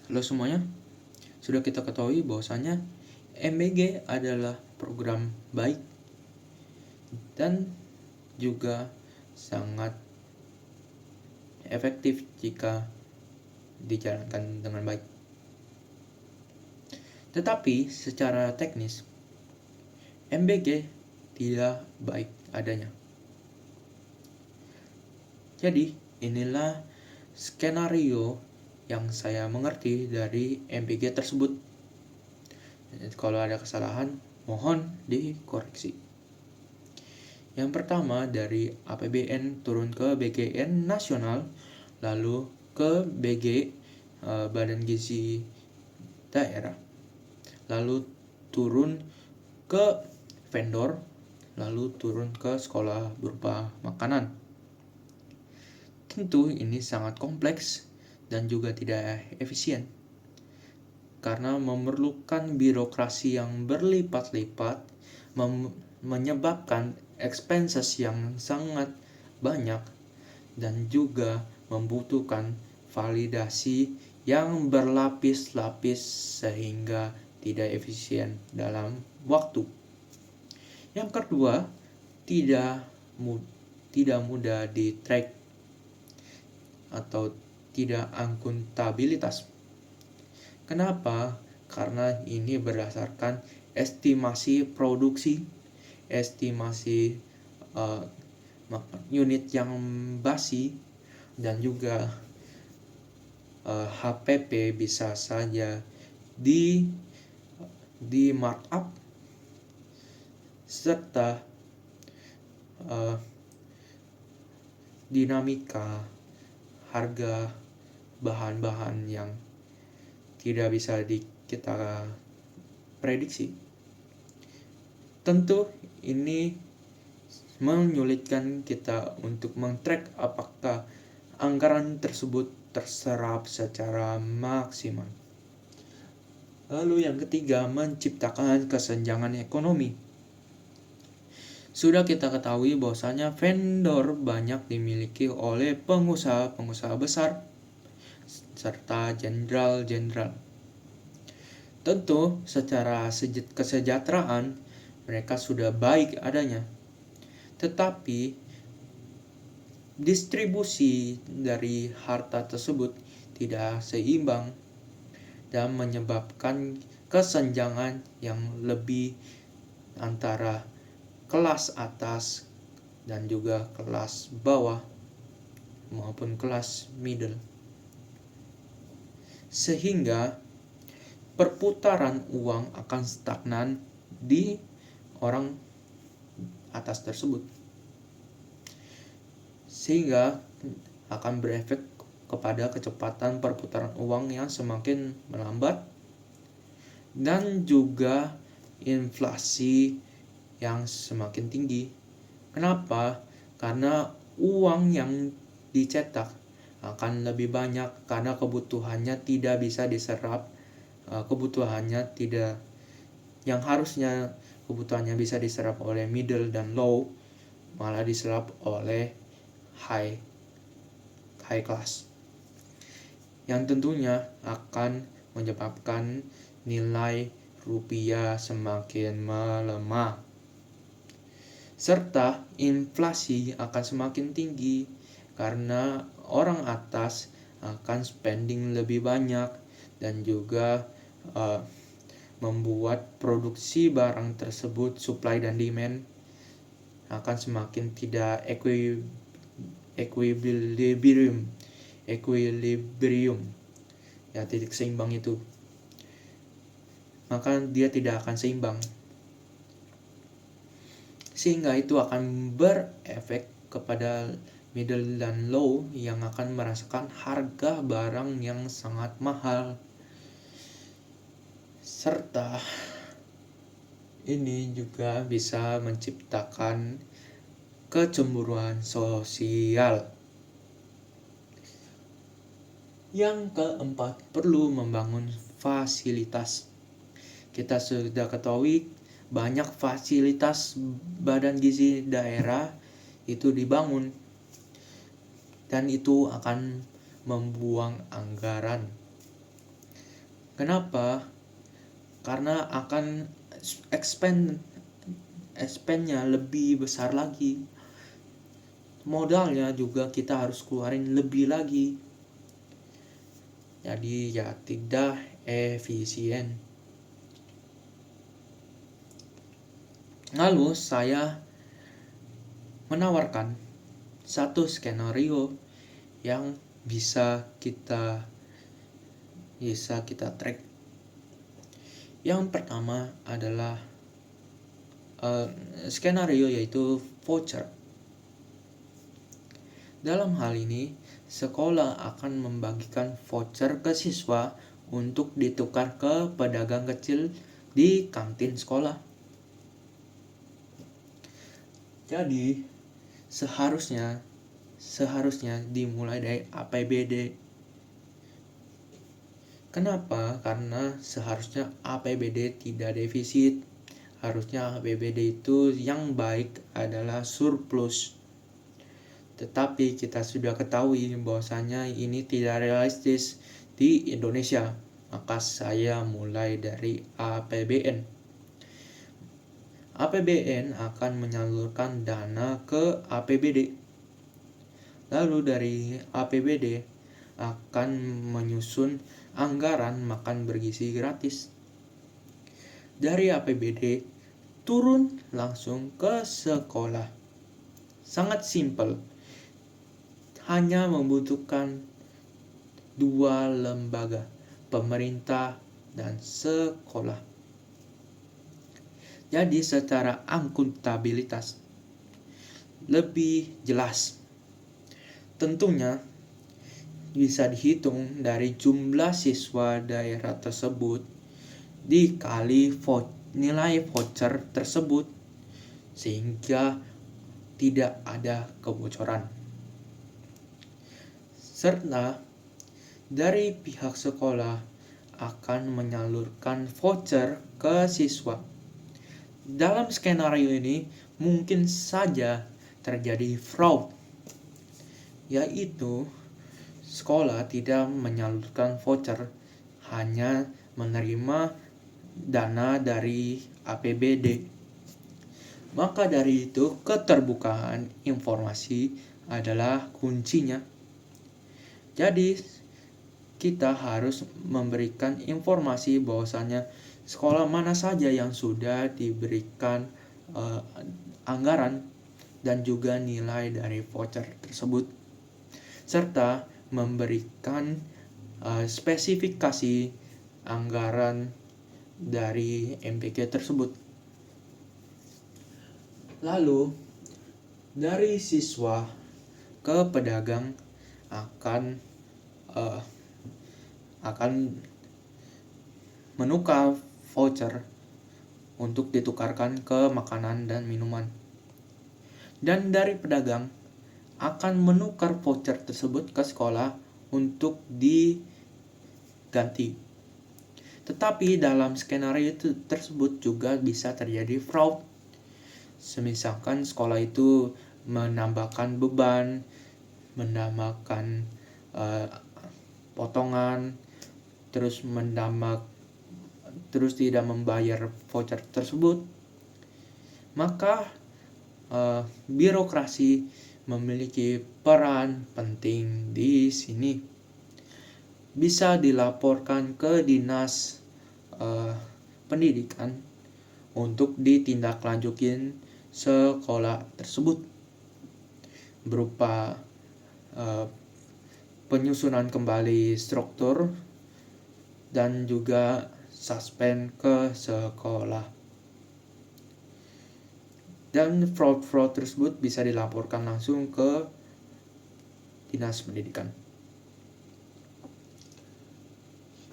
Halo semuanya, sudah kita ketahui bahwasanya MBG adalah program baik dan juga sangat efektif jika dijalankan dengan baik. Tetapi secara teknis, MBG tidak baik adanya. Jadi inilah skenario yang saya mengerti dari MBG tersebut. Kalau ada kesalahan, mohon dikoreksi. Yang pertama, dari APBN turun ke BGN nasional, lalu ke BG Badan Gizi Daerah, lalu turun ke vendor, lalu turun ke sekolah berupa makanan. Tentu ini sangat kompleks dan juga tidak efisien karena memerlukan birokrasi yang berlipat-lipat, menyebabkan expenses yang sangat banyak, dan juga membutuhkan validasi yang berlapis-lapis sehingga tidak efisien dalam waktu. Yang kedua, tidak mudah di-track atau tidak akuntabilitas. Kenapa? Karena ini berdasarkan estimasi produksi, estimasi unit yang basi, dan juga HPP bisa saja di markup, serta dinamika harga bahan-bahan yang tidak bisa kita prediksi. Tentu ini menyulitkan kita untuk men-track apakah anggaran tersebut terserap secara maksimal. Lalu yang ketiga, menciptakan kesenjangan ekonomi. Sudah kita ketahui bahwasanya vendor banyak dimiliki oleh pengusaha-pengusaha besar serta jenderal-jenderal. Tentu secara kesejahteraan mereka sudah baik adanya. Tetapi distribusi dari harta tersebut tidak seimbang dan menyebabkan kesenjangan yang lebih antara kelas atas dan juga kelas bawah maupun kelas middle, sehingga perputaran uang akan stagnan di orang atas tersebut, sehingga akan berefek kepada kecepatan perputaran uang yang semakin melambat dan juga inflasi yang semakin tinggi. Kenapa? Karena uang yang dicetak akan lebih banyak karena kebutuhannya tidak bisa diserap, yang harusnya kebutuhannya bisa diserap oleh middle dan low malah diserap oleh high class, yang tentunya akan menyebabkan nilai rupiah semakin melemah, serta inflasi akan semakin tinggi karena orang atas akan spending lebih banyak dan juga membuat produksi barang tersebut, supply dan demand, akan semakin tidak equilibrium, ya, titik seimbang itu, maka dia tidak akan seimbang, sehingga itu akan berefek kepada middle dan low yang akan merasakan harga barang yang sangat mahal, serta ini juga bisa menciptakan kecemburuan sosial. Yang keempat, perlu membangun fasilitas. Kita sudah ketahui banyak fasilitas badan gizi daerah itu dibangun dan itu akan membuang anggaran. Kenapa? Karena akan expand-nya lebih besar lagi. Modalnya juga kita harus keluarin lebih lagi. Jadi ya tidak efisien. Lalu saya menawarkan satu skenario yang bisa kita track. Yang pertama adalah skenario yaitu voucher. Dalam hal ini, sekolah akan membagikan voucher ke siswa untuk ditukar ke pedagang kecil di kantin sekolah. Jadi, seharusnya dimulai dari APBD. Kenapa? Karena seharusnya APBD tidak defisit. Harusnya APBD itu yang baik adalah surplus. Tetapi kita sudah ketahui bahwasanya ini tidak realistis di Indonesia. Maka saya mulai dari APBN. APBN akan menyalurkan dana ke APBD. Lalu dari APBD akan menyusun anggaran makan bergizi gratis. Dari APBD turun langsung ke sekolah. Sangat simpel. Hanya membutuhkan 2 lembaga, pemerintah dan sekolah. Jadi secara akuntabilitas lebih jelas. Tentunya bisa dihitung dari jumlah siswa daerah tersebut dikali nilai voucher tersebut sehingga tidak ada kebocoran. Serta dari pihak sekolah akan menyalurkan voucher ke siswa. Dalam skenario ini mungkin saja terjadi fraud, yaitu sekolah tidak menyalurkan voucher, hanya menerima dana dari APBD. Maka dari itu keterbukaan informasi adalah kuncinya. Jadi kita harus memberikan informasi bahwasannya sekolah mana saja yang sudah diberikan anggaran dan juga nilai dari voucher tersebut, serta memberikan spesifikasi anggaran dari MPK tersebut. Lalu dari siswa ke pedagang akan menukar voucher untuk ditukarkan ke makanan dan minuman. Dan dari pedagang akan menukar voucher tersebut ke sekolah untuk diganti. Tetapi dalam skenario tersebut juga bisa terjadi fraud. Semisalkan sekolah itu menambahkan beban, menambahkan potongan, terus tidak membayar voucher tersebut, maka birokrasi memiliki peran penting di sini. Bisa dilaporkan ke dinas pendidikan untuk ditindaklanjutin sekolah tersebut berupa penyusunan kembali struktur dan juga suspend ke sekolah. Dan fraud tersebut bisa dilaporkan langsung ke dinas pendidikan.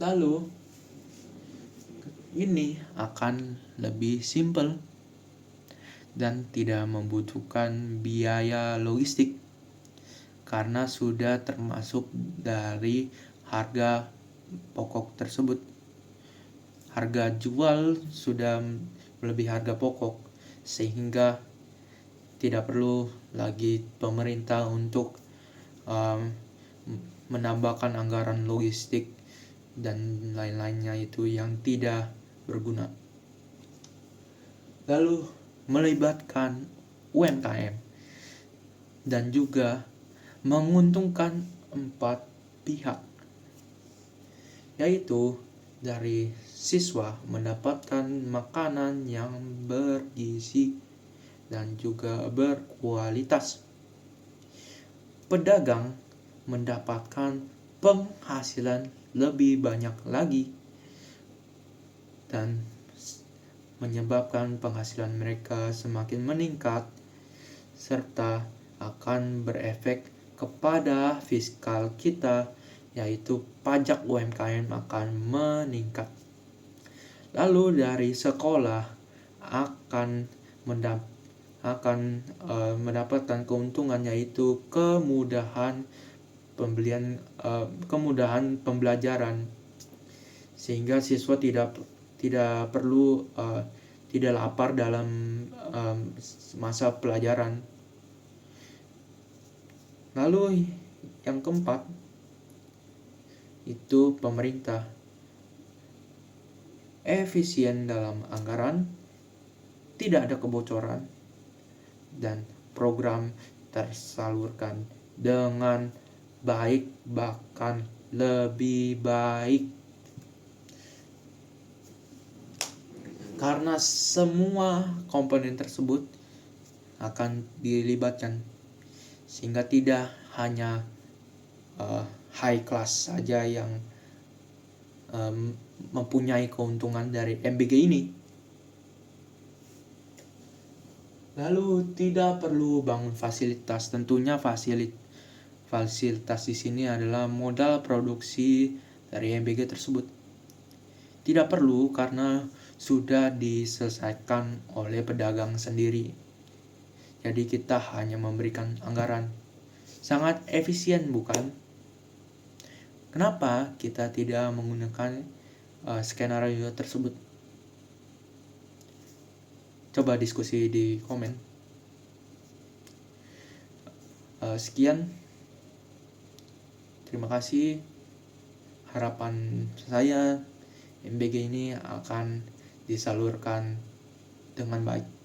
Lalu ini akan lebih simpel dan tidak membutuhkan biaya logistik karena sudah termasuk dari harga pokok tersebut. Harga jual sudah melebihi harga pokok sehingga tidak perlu lagi pemerintah untuk menambahkan anggaran logistik dan lain-lainnya itu yang tidak berguna. Lalu melibatkan UMKM dan juga menguntungkan 4 pihak, yaitu dari siswa mendapatkan makanan yang bergizi dan juga berkualitas, pedagang mendapatkan penghasilan lebih banyak lagi dan menyebabkan penghasilan mereka semakin meningkat, serta akan berefek kepada fiskal kita, yaitu pajak UMKM akan meningkat. Lalu dari sekolah akan mendapatkan keuntungan, yaitu kemudahan pembelajaran, sehingga siswa tidak perlu tidak lapar dalam masa pelajaran. Lalu yang keempat itu pemerintah efisien dalam anggaran, tidak ada kebocoran, dan program tersalurkan dengan baik, bahkan lebih baik. Karena semua komponen tersebut akan dilibatkan, sehingga tidak hanya high class saja yang mempunyai keuntungan dari MBG ini. Lalu tidak perlu bangun fasilitas. Tentunya fasilitas di sini adalah modal produksi dari MBG tersebut. Tidak perlu karena sudah diselesaikan oleh pedagang sendiri. Jadi kita hanya memberikan anggaran. Sangat efisien, bukan? Kenapa kita tidak menggunakan skenario tersebut? Coba diskusi di komen. Sekian. Terima kasih. Harapan saya MBG ini akan disalurkan dengan baik.